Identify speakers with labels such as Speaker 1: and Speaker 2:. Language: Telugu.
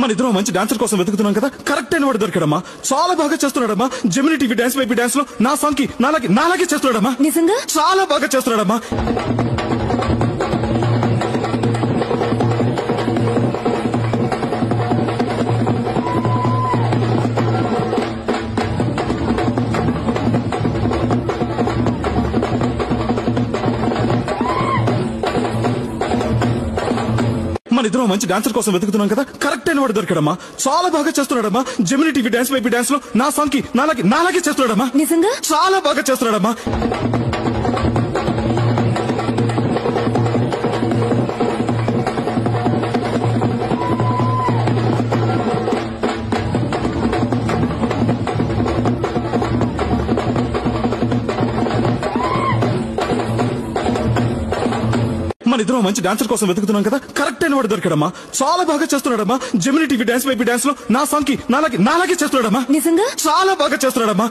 Speaker 1: మన ఇద్దరం మంచి డాన్సర్ కోసం వెతుకుతున్నాం కదా, కరెక్ట్ అయిన వాడు దొరికాడమ్మా. చాలా బాగా చేస్తున్నాడమ్మా. Gemini TV dance baby dance లో నా సాంగ్ కి నాలాగే చేస్తున్నాడమ్మా.
Speaker 2: నిజంగా
Speaker 1: చాలా బాగా చేస్తున్నాడమ్మా. మన ఇద్దరం మంచి డాన్సర్ కోసం వెతుకుతున్నాం కదా, కరెక్ట్ అయిన వాడు దొరికాడమ్మా. చాలా బాగా చేస్తున్నాడమ్మా. Gemini TV dance baby dance లో నా సాంగ్ కి నాలాగే చేస్తున్నాడమ్మా.
Speaker 2: నిజంగా
Speaker 1: చాలా బాగా చేస్తున్నాడమ్మా. మన ఇద్దరం మంచి డాన్సర్ కోసం వెతుకుతున్నాం కదా, కరెక్ట్ అయిన వాడు దొరికాడమ్మా. చాలా బాగా చేస్తున్నాడమ్మా. Gemini TV dance baby dance లో నా సాంగ్ కి నాలాగే చేస్తున్నాడమ్మా.
Speaker 2: నిజంగా
Speaker 1: చాలా బాగా చేస్తున్నాడమ్మా.